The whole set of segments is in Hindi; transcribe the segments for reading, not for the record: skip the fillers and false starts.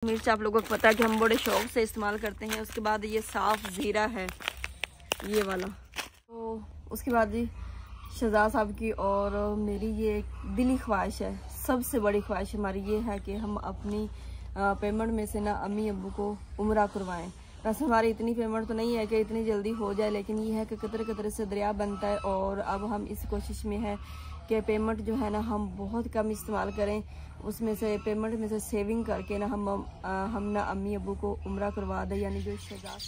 मिर्च आप लोगों को पता है कि हम बड़े शौक से इस्तेमाल करते हैं। उसके बाद ये साफ़ ज़ीरा है ये वाला। तो उसके बाद जी शहजाद साहब की और मेरी ये दिली ख्वाहिश है, सबसे बड़ी ख्वाहिश हमारी ये है कि हम अपनी पेमेंट में से ना अम्मी अब्बू को उम्रा करवाएं। वैसे हमारी इतनी पेमेंट तो नहीं है कि इतनी जल्दी हो जाए, लेकिन ये है कि कतरे कतरे से दरिया बनता है और अब हम इस कोशिश में है कि पेमेंट जो है ना हम बहुत कम इस्तेमाल करें, उसमें से पेमेंट में से सेविंग करके ना हम ना अम्मी अब्बू को उम्रा करवा दें। यानी जो शहजाद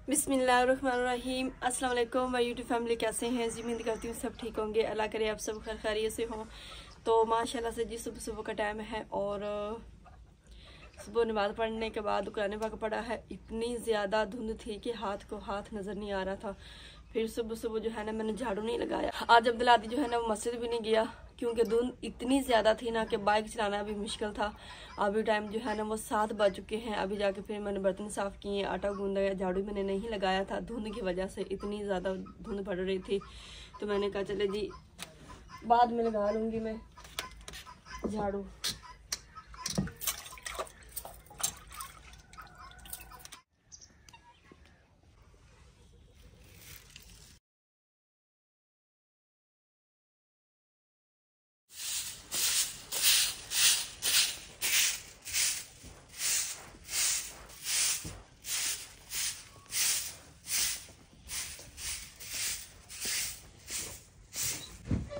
बिस्मिल्लाहिर्रहमानिर्रहीम। अस्सलाम वालेकुम माय यूट्यूब फैमिली, कैसे हैं जी? उम्मीद करती हूँ सब ठीक होंगे। अल्लाह करे आप सब खैर खैरियत से हों। तो माशाल्लाह से जी सुबह सुबह का टाइम है और सुबह नमाज पढ़ने के बाद कुरान पाक पढ़ा है। इतनी ज़्यादा धुंध थी कि हाथ को हाथ नज़र नहीं आ रहा था। फिर सुबह सुबह जो है ना मैंने झाड़ू नहीं लगाया। आज अब्दुल्लादी जो है ना वो मस्जिद भी नहीं गया क्योंकि धुंध इतनी ज़्यादा थी ना कि बाइक चलाना भी मुश्किल था। अभी टाइम जो है ना वो 7 बज चुके हैं। अभी जाके फिर मैंने बर्तन साफ़ किए, आटा गूंदा, झाड़ू मैंने नहीं लगाया था धुंध की वजह से, इतनी ज़्यादा धुंध पड़ रही थी। तो मैंने कहा चले जी बाद में लगा लूँगी मैं झाड़ू।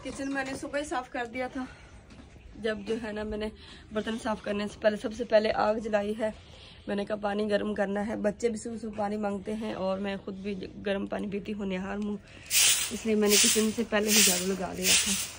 किचन मैंने सुबह ही साफ कर दिया था। जब जो है ना मैंने बर्तन साफ करने से पहले सबसे पहले आग जलाई है। मैंने कहा पानी गर्म करना है, बच्चे भी सुबह सुबह पानी मांगते हैं और मैं खुद भी गर्म पानी पीती हूँ, निहार हूँ, इसलिए मैंने किचन से पहले ही झाड़ू लगा दिया था।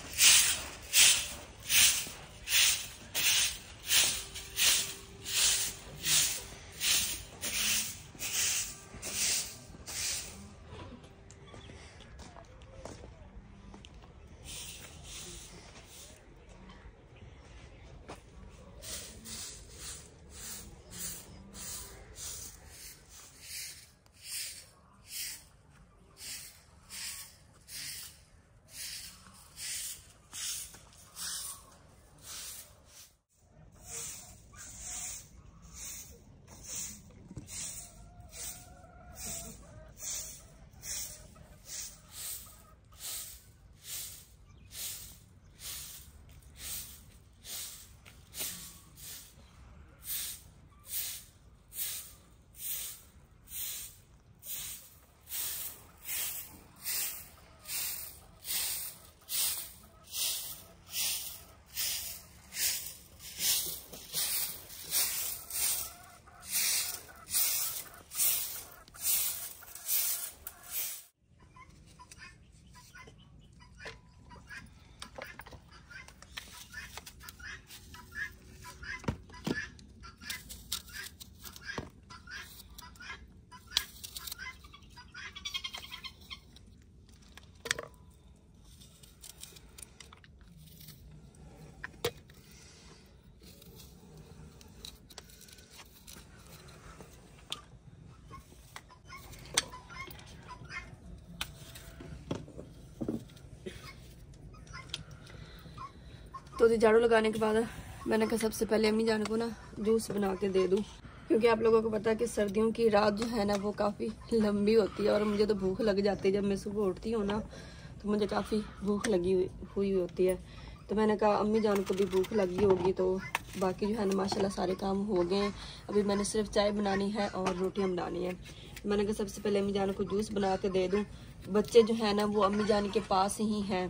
तो झाड़ू लगाने के बाद मैंने कहा सबसे पहले अम्मी जान को ना जूस बना के दे दूँ, क्योंकि आप लोगों को पता है कि सर्दियों की रात जो है ना वो काफ़ी लंबी होती है और मुझे तो भूख लग जाती है। जब मैं सुबह उठती हूँ ना तो मुझे काफ़ी भूख लगी हुई होती है। तो मैंने कहा अम्मी जान को भी भूख लगी होगी, तो बाकी जो है ना माशाल्लाह सारे काम हो गए हैं। अभी मैंने सिर्फ चाय बनानी है और रोटियां बनानी है। मैंने कहा सबसे पहले अम्मी जान को जूस बना के दे दूं। बच्चे जो है ना वो अम्मी जान के पास ही हैं,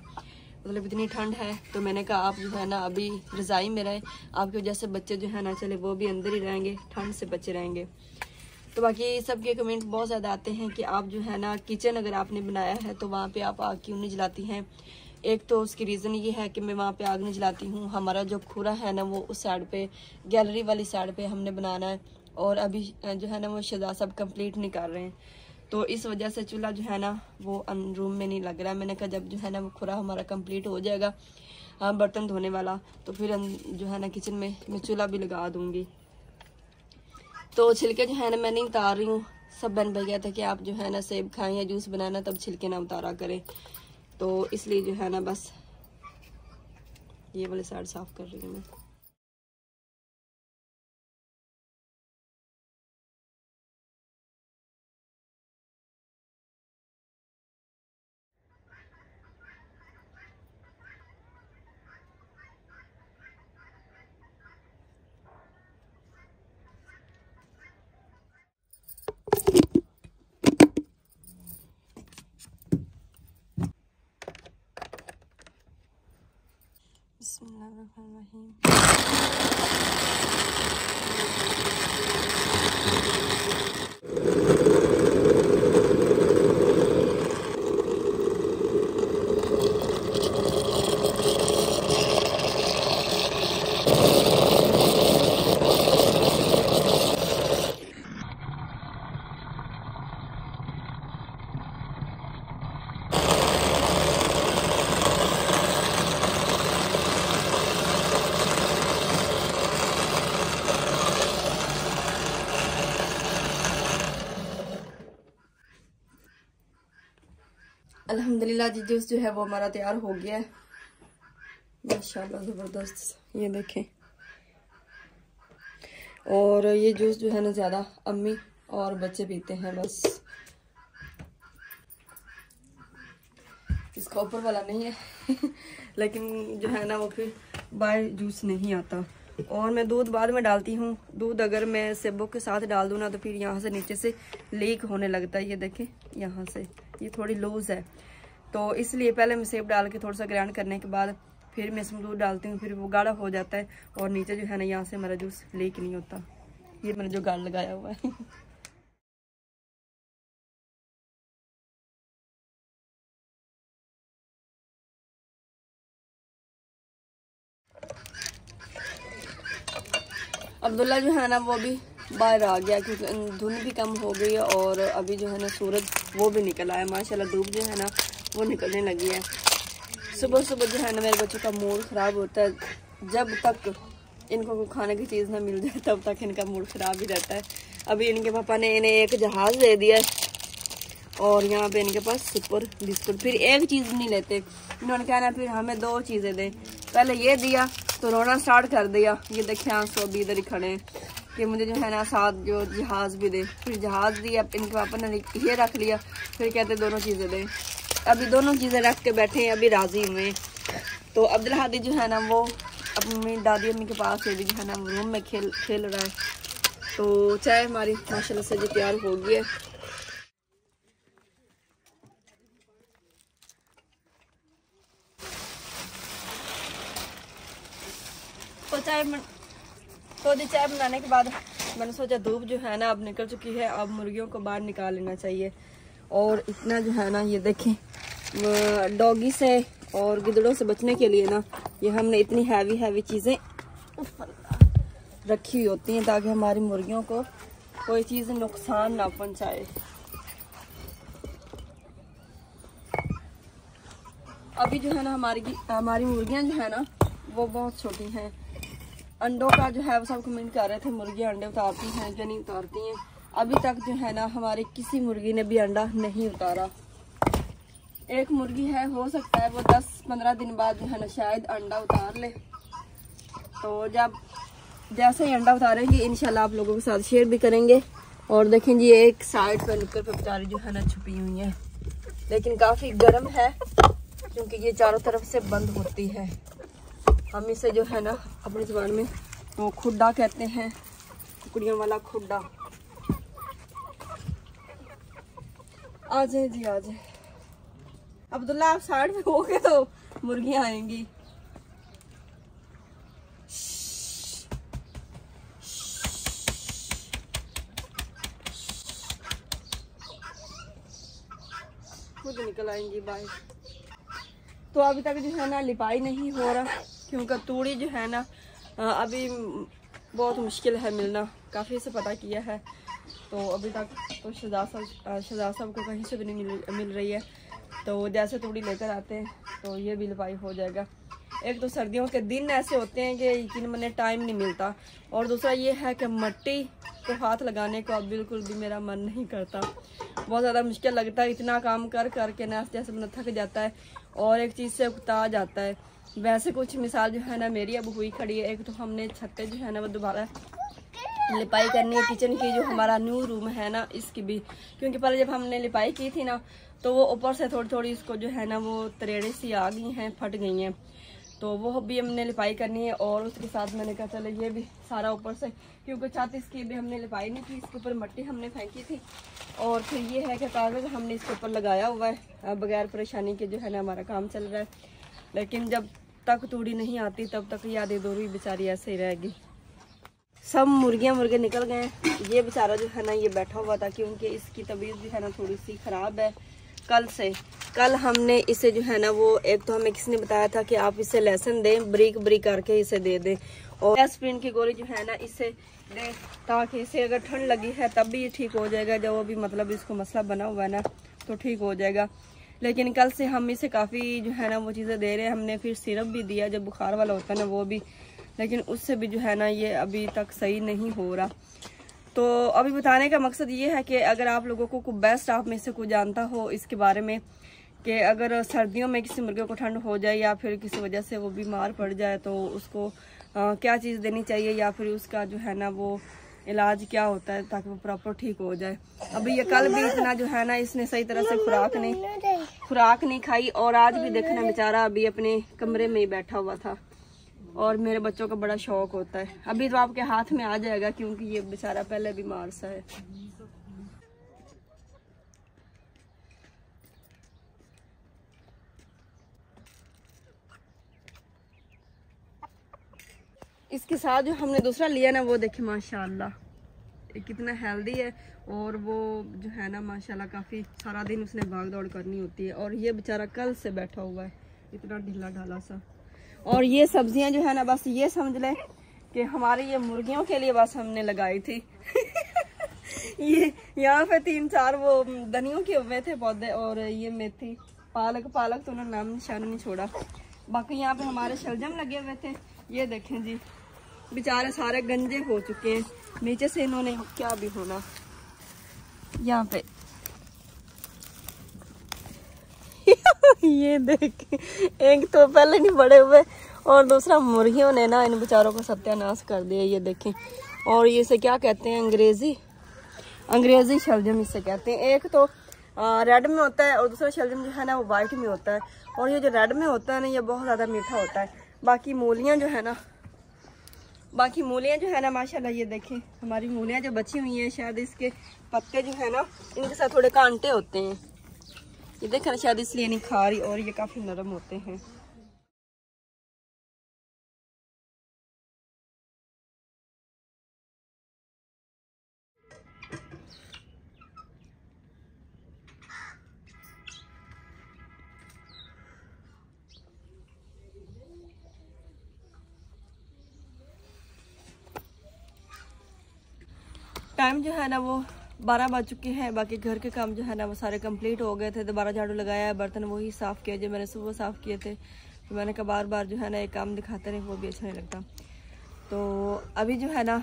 मतलब इतनी ठंड है। तो मैंने कहा आप जो है ना अभी रज़ाई में रहें, आपकी वजह से बच्चे जो है ना चले वो भी अंदर ही रहेंगे, ठंड से बचे रहेंगे। तो बाकी सबके कमेंट बहुत ज़्यादा आते हैं कि आप जो है ना किचन अगर आपने बनाया है तो वहाँ पे आप आग क्यों नहीं जलाती हैं। एक तो उसकी रीज़न ये है कि मैं वहाँ पे आग नहीं जलाती हूँ। हमारा जो खुरा है ना वो उस साइड पे, गैलरी वाली साइड पे हमने बनाना है, और अभी जो है ना वो शजा सब कंप्लीट नहीं कर रहे हैं, तो इस वजह से चूल्हा जो है ना वो रूम में नहीं लग रहा है। मैंने कहा जब जो है ना वो खुरा हमारा कंप्लीट हो जाएगा, हाँ बर्तन धोने वाला, तो फिर जो है ना किचन में मैं चूल्हा भी लगा दूँगी। तो छिलके जो है ना मैं नहीं उतार रही हूँ। सब बहन भाई कहते हैं कि आप जो है ना सेब खाएं या जूस बनाना तब छिलके ना उतारा करें, तो इसलिए जो है ना बस ये वाली साइड साफ कर रही हूँ मैं। बिस्मिल्लाहिर्रहमानिर्रहीम। अल्हम्दुलिल्लाह जी जूस जो है वो हमारा तैयार हो गया है माशाल्लाह, ज़बरदस्त। ये देखें, और ये जूस जो है ना ज़्यादा अम्मी और बच्चे पीते हैं बस, इसका ऊपर वाला नहीं है लेकिन जो है ना वो फिर बाय जूस नहीं आता। और मैं दूध बाद में डालती हूँ। दूध अगर मैं सेबों के साथ डाल दूँ ना तो फिर यहाँ से नीचे से लीक होने लगता है। ये देखें यहाँ से ये थोड़ी लूज़ है, तो इसलिए पहले मैं सेब डाल के थोड़ा सा ग्राइंड करने के बाद फिर मैं इसमें दूध डालती हूँ, फिर वो गाढ़ा हो जाता है और नीचे जो है ना यहाँ से हमारा जूस लीक नहीं होता। ये मैंने जो गाढ़ लगाया हुआ है अब्दुल्ला जो है ना वो भी बाहर आ गया क्योंकि धुंध भी कम हो गई है और अभी जो है ना सूरज वो भी निकल आया माशाल्लाह, धूप जो है ना वो निकलने लगी है। सुबह सुबह जो है ना मेरे बच्चों का मूड ख़राब होता है, जब तक इनको खाने की चीज़ ना मिल जाए तब तक इनका मूड ख़राब ही रहता है। अभी इनके पापा ने इन्हें एक जहाज़ दे दिया है और यहाँ पे इनके पास सुपर बिस्कुट, फिर एक चीज़ नहीं लेते, इन्होंने कहना फिर हमें दो चीज़ें दें। पहले ये दिया तो रोना स्टार्ट कर दिया। ये देखें आंसू अभी इधर ही खड़े हैं कि मुझे जो है ना साथ जो जहाज़ भी दे, फिर जहाज़ दिया, इनके पापा ने ये रख लिया, फिर कहते दोनों चीज़ें दें। अभी दोनों चीज़ें रख के बैठे हैं, अभी राज़ी हुए। तो अब्दुल हादी जो है ना वो अपनी दादी अम्मी के पास है, भी जो है ना रूम में खेल रहा है। तो चाय हमारी माशाल्लाह से जो तैयार हो गई है। तो चाय बनाने के बाद मैंने सोचा धूप जो है ना अब निकल चुकी है, अब मुर्गियों को बाहर निकाल लेना चाहिए। और इतना जो है ना ये देखें डॉगी से और गिदड़ों से बचने के लिए ना ये हमने इतनी हैवी चीज़ें रखी हुई होती हैं ताकि हमारी मुर्गियों को कोई चीज़ नुकसान ना पहुंचाए। अभी जो है ना हमारी मुर्गियां जो है ना वो बहुत छोटी हैं। अंडों का जो है वो सब कमेंट कर रहे थे मुर्गियां अंडे उतारती हैं या नहीं उतारती हैं। अभी तक जो है ना हमारी किसी मुर्गी ने भी अंडा नहीं उतारा। एक मुर्गी है, हो सकता है वो 10-15 दिन बाद जो है ना शायद अंडा उतार ले, तो जब जैसे ही अंडा उतारेंगे इंशाल्लाह आप लोगों के साथ शेयर भी करेंगे। और देखें जी एक साइड पर निकल पे बेचारी जो है ना छुपी हुई है, लेकिन काफ़ी गर्म है क्योंकि ये चारों तरफ से बंद होती है। हम इसे जो है ना अपनी ज़ुबान में वो खुड्डा कहते हैं, कुड़ियों वाला खुड्डा। आ जाए जी आ जाए। अब्दुल्ला आप साइड में हो गए तो मुर्गियां आएंगी। खुद निकल आएंगी बाहर। तो अभी तक जो है ना लिपाई नहीं हो रहा क्योंकि तूड़ी जो है ना अभी बहुत मुश्किल है मिलना। काफ़ी से पता किया है तो अभी तक तो शहजाद साहब को कहीं से भी नहीं मिल रही है। तो जैसे तूड़ी लेकर आते हैं तो ये भी लिपाई हो जाएगा। एक तो सर्दियों के दिन ऐसे होते हैं कि यकीन मैंने टाइम नहीं मिलता, और दूसरा ये है कि मिट्टी को हाथ लगाने को अब बिल्कुल भी मेरा मन नहीं करता। बहुत ज़्यादा मुश्किल लगता है, इतना काम कर करके ना जैसे बंदा थक जाता है और एक चीज़ से उकता जाता है। वैसे कुछ मिसाल जो है ना मेरी अब हुई खड़ी है। एक तो हमने छत जो है ना वो दोबारा लिपाई करनी है। किचन की जो हमारा न्यू रूम है ना इसकी भी, क्योंकि पहले जब हमने लिपाई की थी ना तो वो ऊपर से थोड़ी थोड़ी इसको जो है ना वो तरेड़े सी आ गई हैं, फट गई हैं। तो वो भी हमने लिपाई करनी है। और उसके साथ मैंने कहा चलो ये भी सारा ऊपर से, क्योंकि छत इसकी भी हमने लिपाई नहीं थी, इसके ऊपर मिट्टी हमने फेंकी थी। और फिर ये है कि कागज़ हमने इसके ऊपर लगाया हुआ है। बगैर परेशानी के जो है ना हमारा काम चल रहा है। लेकिन जब तक तूड़ी नहीं आती तब तक याद दोरी बेचारी ऐसे ही रहेगी। सब मुर्गे निकल गए। ये बेचारा जो है ना ये बैठा हुआ था क्योंकि इसकी तबीयत जो है ना थोड़ी सी ख़राब है कल हमने इसे जो है ना वो एक तो हमें किसी ने बताया था कि आप इसे लहसुन दें, ब्रिक करके इसे दे दें, और एस्प्रिन की गोली जो है ना इसे दें ताकि इसे अगर ठंड लगी है तब भी ये ठीक हो जाएगा। जब वो भी मतलब इसको मसला बना हुआ है ना तो ठीक हो जाएगा। लेकिन कल से हम इसे काफ़ी जो है ना वो चीज़ें दे रहे हैं। हमने फिर सिरप भी दिया जब बुखार वाला होता है ना वो भी, लेकिन उससे भी जो है ना ये अभी तक सही नहीं हो रहा। तो अभी बताने का मकसद ये है कि अगर आप लोगों को बेस्ट आप में से कोई जानता हो इसके बारे में कि अगर सर्दियों में किसी मुर्गे को ठंड हो जाए या फिर किसी वजह से वो बीमार पड़ जाए तो उसको क्या चीज़ देनी चाहिए या फिर उसका जो है ना वो इलाज क्या होता है ताकि वो प्रॉपर ठीक हो जाए। अभी ये कल भी इतना जो है ना इसने सही तरह से खुराक नहीं खाई, और आज भी देखना बेचारा अभी अपने कमरे में ही बैठा हुआ था। और मेरे बच्चों का बड़ा शौक होता है। अभी तो आपके हाथ में आ जाएगा क्योंकि ये बेचारा पहले बीमार सा है। इसके साथ जो हमने दूसरा लिया ना वो देखे माशाल्लाह कितना हेल्दी है, और वो जो है ना माशाल्लाह काफ़ी सारा दिन उसने भाग दौड़ करनी होती है। और ये बेचारा कल से बैठा हुआ है इतना ढीला ढाला सा। और ये सब्जियां जो है ना बस ये समझ लें कि हमारी ये मुर्गियों के लिए बस हमने लगाई थी। ये यहाँ पे 3-4 वो धनियों के हुए थे पौधे, और ये मेथी पालक तो उन्होंने नाम निशान नहीं छोड़ा। बाकी यहाँ पे हमारे शलजम लगे हुए थे। ये देखें जी बेचारे सारे गंजे हो चुके हैं, नीचे से इन्होंने क्या भी होना। यहाँ पे ये देखें एक तो पहले नहीं बड़े हुए और दूसरा मुर्गियों ने ना इन बेचारों को सत्यानाश कर दिया। ये देखें, और ये इसे क्या कहते हैं अंग्रेजी शलजम इसे कहते हैं। एक तो रेड में होता है और दूसरा शलजम जो है ना वो वाइट में होता है। और ये जो रेड में होता है ना ये बहुत ज़्यादा मीठा होता है। बाकी मूलियाँ जो है ना माशाल्लाह ये देखें हमारी मूलियाँ जो बची हुई हैं, शायद इसके पत्ते जो है ना इनके साथ थोड़े कांटे होते हैं। ये देखें ना शायद इसलिए नहीं खा रही, और ये काफ़ी नरम होते हैं। टाइम जो है ना वो 12 बज चुके हैं। बाकी घर के काम जो है ना वो सारे कंप्लीट हो गए थे। दोबारा झाड़ू लगाया है, बर्तन वही साफ़ किए जो मैंने सुबह साफ़ किए थे। तो मैंने कहा बार बार जो है ना एक काम दिखाते रहे वो भी अच्छा नहीं लगता। तो अभी जो है ना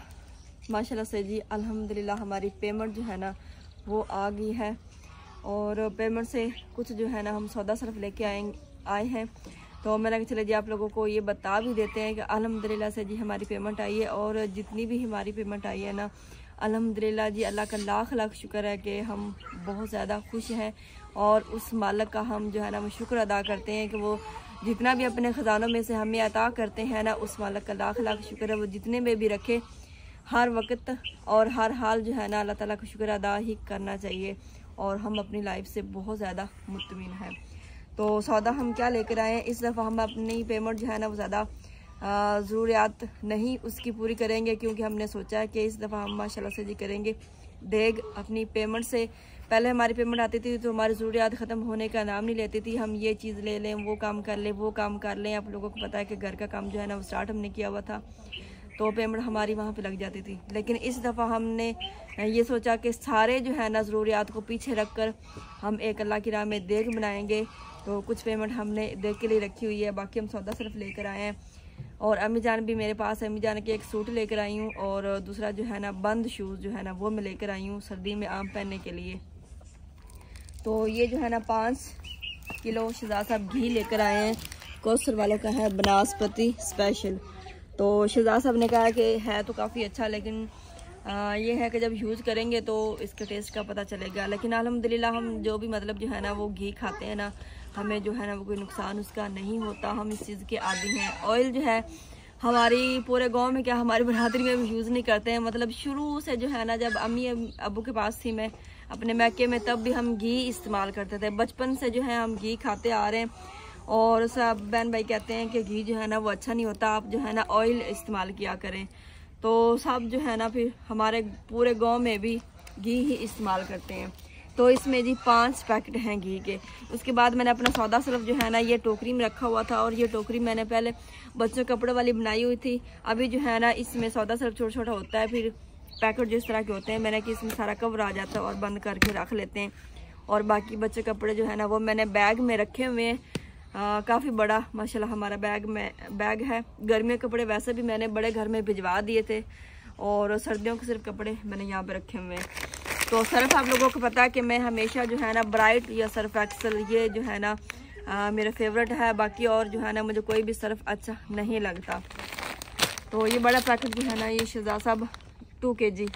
माशाल्लाह से जी अल्हम्दुलिल्लाह हमारी पेमेंट जो है ना वो आ गई है, और पेमेंट से कुछ जो है ना हम सौदा सिर्फ लेके आए हैं। तो मैंने कहा चले जी आप लोगों को ये बता भी देते हैं कि अल्हम्दुलिल्लाह से जी हमारी पेमेंट आई है। और जितनी भी हमारी पेमेंट आई है ना, अल्हम्दुलिल्लाह जी अल्लाह का लाख लाख शुक्र है कि हम बहुत ज़्यादा खुश हैं। और उस मालिक का हम जो है ना वो शुक्र अदा करते हैं कि वो जितना भी अपने ख़जानों में से हमें अता करते हैं ना, उस मालिक का लाख लाख शुक्र है। वो जितने में भी रखे हर वक्त और हर हाल जो है ना अल्लाह ताला का शुक्र अदा ही करना चाहिए। और हम अपनी लाइफ से बहुत ज़्यादा मुतमिन हैं। तो सौदा हम क्या लेकर आए हैं, इस दफ़ा हम अपनी पेमेंट जो है ना वो ज़्यादा ज़रूरियात नहीं उसकी पूरी करेंगे, क्योंकि हमने सोचा है कि इस दफ़ा हम माशाल्लाह से जी करेंगे देग अपनी पेमेंट से। पहले हमारी पेमेंट आती थी तो हमारी ज़रूरियात ख़त्म होने का नाम नहीं लेती थी। हम ये चीज़ ले लें, वो काम कर लें, वो काम कर लें। आप लोगों को पता है कि घर का काम जो है ना वो स्टार्ट हमने किया हुआ था, तो पेमेंट हमारी वहाँ पे लग जाती थी। लेकिन इस दफ़ा हमने ये सोचा कि सारे जो है ना ज़रूरियात को पीछे रख कर हम एक अल्लाह की राह में देग बनाएंगे। तो कुछ पेमेंट हमने देग के लिए रखी हुई है, बाकी हम सौदा सिर्फ लेकर आए हैं। और अम्मी जान भी मेरे पास है, अम्मी जान के एक सूट लेकर आई हूँ और दूसरा जो है ना बंद शूज़ जो है ना वो मैं लेकर आई हूँ सर्दी में आम पहनने के लिए। तो ये जो है ना 5 किलो शहजाद साहब घी लेकर आए हैं, कौसर वालों का है बनास्पति स्पेशल। तो शहजाद साहब ने कहा कि है तो काफ़ी अच्छा, लेकिन ये है कि जब यूज़ करेंगे तो इसके टेस्ट का पता चलेगा। लेकिन अल्हम्दुलिल्लाह हम जो भी मतलब जो है ना वो घी खाते हैं ना, हमें जो है ना वो कोई नुकसान उसका नहीं होता, हम इस चीज़ के आदी हैं। ऑयल जो है हमारी पूरे गांव में क्या हमारी बरादरी में भी यूज़ नहीं करते हैं। मतलब शुरू से जो है ना जब अम्मी अबू के पास थी मैं अपने मैके में, तब भी हम घी इस्तेमाल करते थे। बचपन से जो है हम घी खाते आ रहे हैं। और सब बहन भाई कहते हैं कि घी जो है ना वो अच्छा नहीं होता, आप जो है ना ऑयल इस्तेमाल किया करें। तो सब जो है ना फिर हमारे पूरे गांव में भी घी ही इस्तेमाल करते हैं। तो इसमें जी 5 पैकेट हैं घी के। उसके बाद मैंने अपना सौदा सिर्फ जो है ना ये टोकरी में रखा हुआ था, और ये टोकरी मैंने पहले बच्चों के कपड़े वाली बनाई हुई थी। अभी जो है ना इसमें सौदा सिर्फ छोटा छोटा होता है, फिर पैकेट जो इस तरह के होते हैं मैंने कि इसमें सारा कवर आ जाता है और बंद करके रख लेते हैं। और बाकी बच्चे कपड़े जो है ना वो मैंने बैग में रखे हुए हैं। काफ़ी बड़ा माशाल्लाह हमारा बैग है। गर्मियों के कपड़े वैसे भी मैंने बड़े घर में भिजवा दिए थे, और सर्दियों के सिर्फ कपड़े मैंने यहाँ पे रखे हुए हैं। तो सर्फ आप लोगों को पता है कि मैं हमेशा जो है ना ब्राइट या सर्फ एक्सल ये जो है ना मेरा फेवरेट है। बाकी और जो है ना मुझे कोई भी सर्फ अच्छा नहीं लगता। तो ये बड़ा पैकेट जो है ना ये शहजाद साहब 2 kg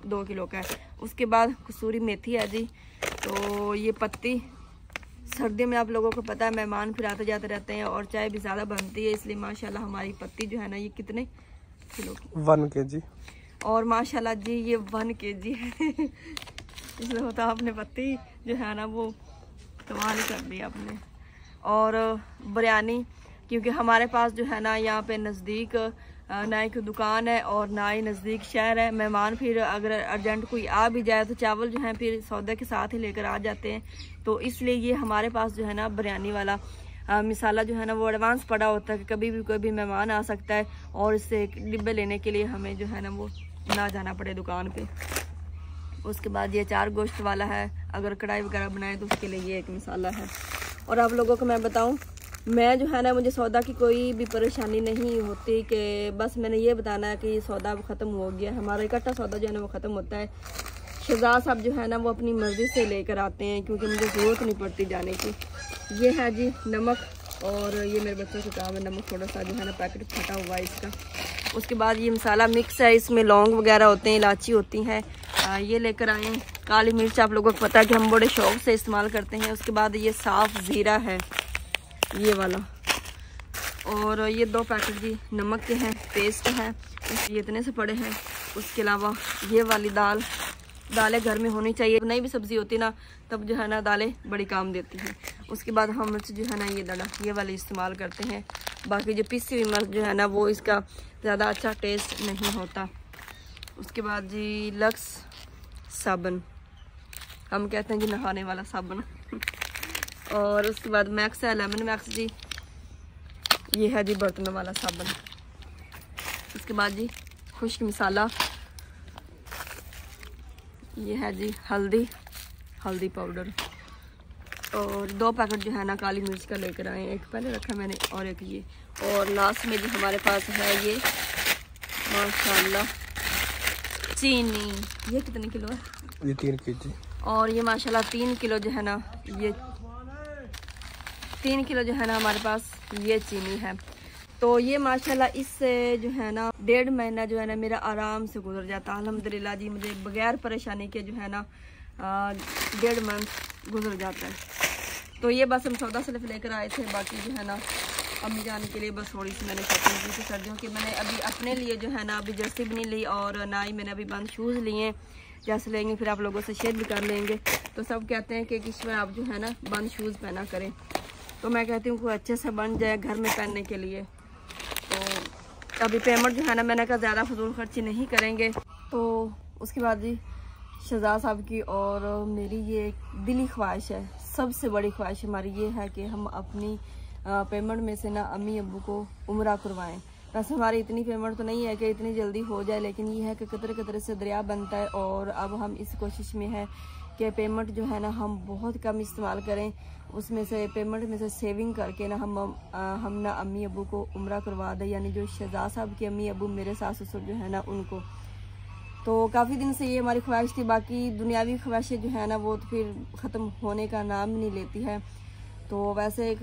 2 किलो का है। उसके बाद कसूरी मेथी है जी। तो ये पत्ती सर्दी में आप लोगों को पता है मेहमान फिर आते जाते रहते हैं और चाय भी ज़्यादा बनती है, इसलिए माशाल्लाह हमारी पत्ती जो है ना ये कितने किलो की 1 kg। और माशाल्लाह जी ये 1 kg है। इसलिए होता आपने पत्ती जो है ना वो कमाल कर दी आपने। और बिरयानी, क्योंकि हमारे पास जो है ना यहाँ पे नज़दीक ना एक दुकान है और ना ही नज़दीक शहर है। मेहमान फिर अगर अर्जेंट कोई आ भी जाए तो चावल जो है फिर सौदे के साथ ही लेकर आ जाते हैं। तो इसलिए ये हमारे पास जो है ना बिरयानी वाला मिसाला जो है ना वो एडवांस पड़ा होता है कि कभी भी कोई भी मेहमान आ सकता है और इससे एक डिब्बे लेने के लिए हमें जो है ना वो ना जाना पड़े दुकान पे। उसके बाद ये 4 गोश्त वाला है, अगर कढ़ाई वगैरह बनाए तो उसके लिए ये एक मसाला है। और आप लोगों को मैं बताऊं, मैं जो है ना मुझे सौदा की कोई भी परेशानी नहीं होती कि बस मैंने ये बताना है कि ये सौदा ख़त्म हो गया। हमारा इकट्ठा सौदा जो है ना वो ख़त्म होता है। शहजाद साहब जो है ना वो अपनी मर्ज़ी से लेकर आते हैं, क्योंकि मुझे ज़रूरत नहीं पड़ती जाने की। ये है जी नमक, और ये मेरे बच्चों के काम है नमक थोड़ा सा जो है ना पैकेट फटा हुआ है इसका। उसके बाद ये मसाला मिक्स है, इसमें लौंग वगैरह होते हैं, इलायची होती है। ये लेकर आए हैं। काली मिर्च आप लोगों को पता है कि हम बड़े शौक से इस्तेमाल करते हैं। उसके बाद ये साफ़ ज़ीरा है ये वाला, और ये 2 पैकेट जी नमक के हैं, पेस्ट है, ये इतने से पड़े हैं। उसके अलावा ये वाली दालें घर में होनी चाहिए। नई भी सब्ज़ी होती ना तब जो है ना दालें बड़ी काम देती हैं। उसके बाद हम मिर्च जो है ना ये दड़ा ये वाली इस्तेमाल करते हैं। बाकी जो पिसी हुई मिर्च जो है ना वो इसका ज़्यादा अच्छा टेस्ट नहीं होता। उसके बाद जी लक्स साबुन, हम कहते हैं जी नहाने वाला साबुन। और उसके बाद मैक्स है, लेमन मैक्स जी, ये है जी बर्तनों वाला साबुन। उसके बाद जी खुश्क मसाला, ये है जी हल्दी पाउडर, और 2 पैकेट जो है ना काली मिर्च का लेकर आए हैं। एक पहले रखा मैंने और एक ये, और लास्ट में जो हमारे पास है ये माशाल्लाह चीनी। ये कितने किलो है? ये 3 kg। और ये माशाल्लाह 3 किलो जो है ना ये 3 किलो जो है ना हमारे पास ये चीनी है। तो ये माशाल्लाह इससे जो है ना 1.5 महीना जो है ना मेरा आराम से गुजर जाता है अल्हम्दुलिल्लाह जी। मुझे बगैर परेशानी के जो है ना 1.5 मंथ गुजर जाता है। तो ये बस हम सौदा सिर्फ लेकर आए थे, बाकी जो है ना अम्मी जाने के लिए बस थोड़ी सी मैंने शॉपिंग की थी सर्दियों की। मैंने अभी अपने लिए जो है ना अभी जर्सी भी नहीं ली और ना ही मैंने अभी बंद शूज़ लिए, जैसे लेंगे फिर आप लोगों से शेयर भी कर लेंगे। तो सब कहते हैं कि किस में आप जो है ना बंद शूज़ पहना करें, तो मैं कहती हूँ कोई अच्छे से बन जाए घर में पहनने के लिए। तो अभी पेमेंट जो है ना मैंने कहा ज़्यादा फजूल खर्ची नहीं करेंगे। तो उसके बाद जी शहजाद साहब की और मेरी ये एक दिली ख्वाहिश है, सबसे बड़ी ख्वाहिश हमारी ये है कि हम अपनी पेमेंट में से ना अम्मी अब्बू को उम्रा करवाएं। वैसे हमारी इतनी पेमेंट तो नहीं है कि इतनी जल्दी हो जाए, लेकिन ये है कि कतरे कतरे से दरिया बनता है और अब हम इस कोशिश में है कि पेमेंट जो है ना हम बहुत कम इस्तेमाल करें, उसमें से पेमेंट में से सेविंग करके ना हम ना अम्मी अब्बू को उम्रा करवा दें, यानी जो शहजाद साहब की अम्मी अब्बू मेरे सास ससुर जो है ना उनको। तो काफ़ी दिन से ये हमारी ख्वाहिश थी। बाकी दुनियावी ख्वाहिशें जो है ना वो तो फिर ख़त्म होने का नाम नहीं लेती है। तो वैसे एक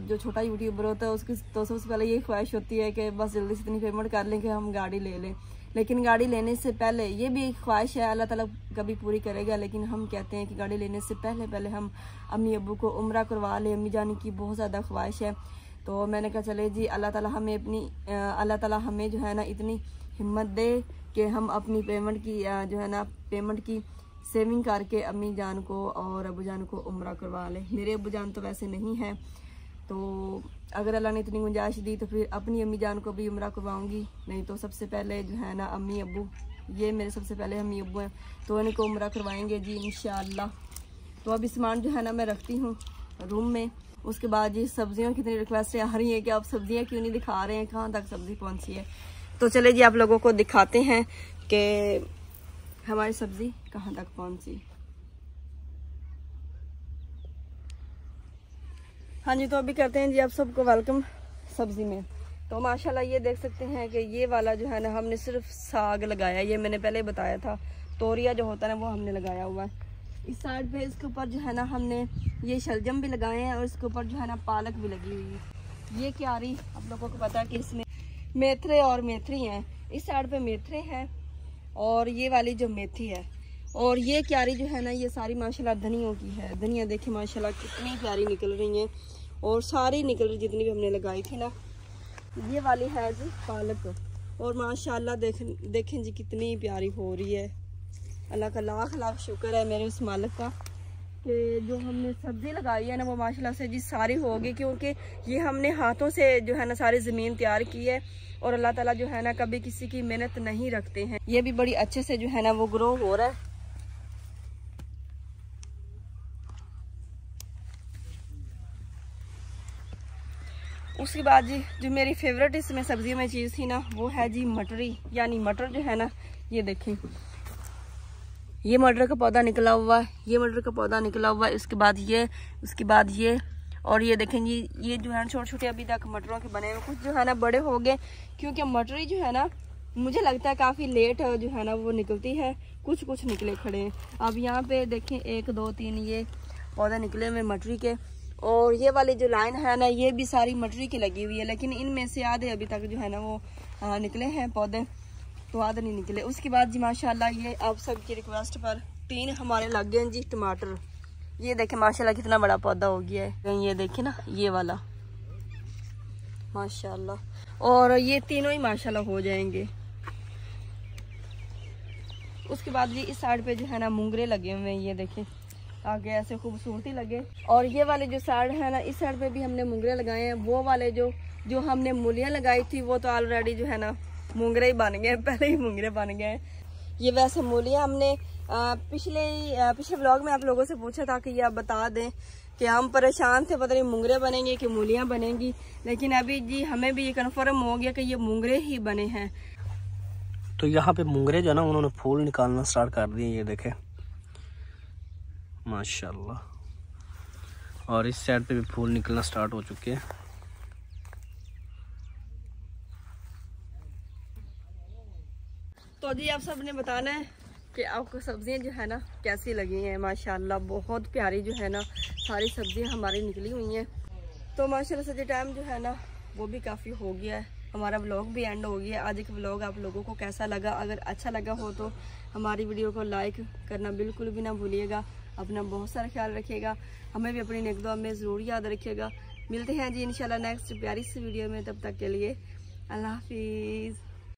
जो छोटा यूट्यूबर होता है उसकी तो सबसे पहले यही ख्वाहिश होती है कि बस जल्दी से इतनी पेमेंट कर लें कि हम गाड़ी ले लें। लेकिन गाड़ी लेने से पहले ये भी एक ख्वाहिश है, अल्लाह ताला कभी पूरी करेगा, लेकिन हम कहते हैं कि गाड़ी लेने से पहले हम अम्मी अब्बू को उम्रा करवा लें। अम्मी जाने की बहुत ज़्यादा ख्वाहिश है। तो मैंने कहा चले जी अल्लाह ताला हमें जो है ना इतनी हिम्मत दे कि हम अपनी पेमेंट की जो है ना पेमेंट की सेविंग करके अम्मी जान को और अबू जान को उम्रा करवा लें। मेरे अबू जान तो वैसे नहीं है, तो अगर अल्लाह ने इतनी गुंजाइश दी तो फिर अपनी अम्मी जान को भी उम्रा करवाऊंगी, नहीं तो सबसे पहले जो है ना अम्मी अब्बू, ये मेरे सबसे पहले अम्मी अब्बू हैं, तो इनको उम्रा करवाएंगे जी इंशाअल्लाह। तो अभी सामान जो है ना मैं रखती हूँ रूम में। उसके बाद जी सब्जियों की इतनी रिक्वेस्ट आ रही है कि आप सब्जियाँ क्यों नहीं दिखा रहे हैं, कहाँ तक सब्जी पहुँची है। तो चले जी आप लोगों को दिखाते हैं कि हमारी सब्जी कहाँ तक पहुँची। हाँ जी, तो अभी करते हैं जी आप सबको वेलकम सब्जी में। तो माशाल्लाह ये देख सकते हैं कि ये वाला जो है ना हमने सिर्फ साग लगाया, ये मैंने पहले बताया था, तोरिया जो होता है ना वो हमने लगाया हुआ है। इस साइड पे इसके ऊपर जो है ना हमने ये शलजम भी लगाए हैं और इसके ऊपर जो है ना पालक भी लगी हुई है। ये क्यारी आप लोगों को पता है कि इसमें मेथरे और मेथरी हैं, इस साइड पे मेथरे हैं और ये वाली जो मेथी है, और ये क्यारी जो है ना ये सारी माशाल्लाह धनियों की है। धनिया देखे माशाल्लाह कितनी प्यारी निकल रही हैं और सारी निकल रही जितनी भी हमने लगाई थी ना। ये वाली है जी पालक और माशाल्लाह देखें जी कितनी प्यारी हो रही है। अल्लाह का लाख लाख शुक्र है मेरे उस मालिक का कि जो हमने सब्ज़ी लगाई है ना वो माशाल्लाह से जी सारी होगी, क्योंकि ये हमने हाथों से जो है ना सारी ज़मीन तैयार की है और अल्लाह ताला जो है ना कभी किसी की मेहनत नहीं रखते हैं। ये भी बड़ी अच्छे से जो है ना वो ग्रो हो रहा है। उसके बाद जी जो मेरी फेवरेट इसमें सब्जियों में चीज़ थी ना वो है जी मटरी, यानी मटर जो है ना ये देखें, ये मटर का पौधा निकला हुआ है, ये मटर का पौधा निकला हुआ है। उसके बाद ये और ये देखें जी ये जो है छोटे छोटे अभी तक मटरों के बने हुए, कुछ जो है ना बड़े हो गए, क्योंकि मटरी जो है ना मुझे लगता है काफ़ी लेट जो है ना वो निकलती है, कुछ निकले खड़े हैं। अब यहाँ पे देखें 1 2 3 ये पौधे निकले हुए मटरी के, और ये वाली जो लाइन है ना ये भी सारी मटरी की लगी हुई है, लेकिन इनमें से आधे अभी तक जो है ना वो निकले हैं पौधे, तो आधे नहीं निकले। उसके बाद जी माशाल्लाह ये आप सबकी रिक्वेस्ट पर 3 हमारे लग गए हैं जी टमाटर। ये देखें माशाल्लाह कितना बड़ा पौधा हो गया है, ये देखें ना ये वाला माशाल्लाह, और ये तीनों ही माशाल्लाह हो जाएंगे। उसके बाद जी इस साइड पे जो है ना मूंगरे लगे हुए हैं, ये देखें आगे ऐसे खूबसूरती लगे। और ये वाले जो साइड है ना इस साइड पे भी हमने मूंगरे लगाए हैं। वो वाले जो हमने मूलियाँ लगाई थी वो तो ऑलरेडी जो है ना मूंगरे ही बन गए, पहले ही मूंगरे बन गए। ये वैसे मूलियाँ हमने पिछले व्लॉग में आप लोगों से पूछा था कि ये आप बता दें कि हम परेशान थे पता नहीं मूंगरे बनेंगे कि मूलियाँ बनेंगी, लेकिन अभी जी हमें भी ये कन्फर्म हो गया कि ये मूंगरे ही बने हैं। तो यहाँ पे मूंगरे जो है ना उन्होंने फूल निकालना स्टार्ट कर दिए, ये देखें माशाल्लाह, और इस साइड पे भी फूल निकलना स्टार्ट हो चुके हैं। तो जी आप सब ने बताना है कि आपको सब्जियां जो है ना कैसी लगी हैं। माशाल्लाह बहुत प्यारी जो है ना सारी सब्जियां हमारी निकली हुई हैं। तो माशाल्लाह से जो टाइम जो है ना वो भी काफ़ी हो गया है, हमारा व्लॉग भी एंड हो गया। आज का व्लॉग आप लोगों को कैसा लगा? अगर अच्छा लगा हो तो हमारी वीडियो को लाइक करना बिल्कुल भी ना भूलिएगा। अपना बहुत सारा ख्याल रखिएगा, हमें भी अपनी नेक दुआ में ज़रूर याद रखिएगा। मिलते हैं जी इंशाल्लाह नेक्स्ट प्यारी सी वीडियो में, तब तक के लिए अल्लाह हाफिज़।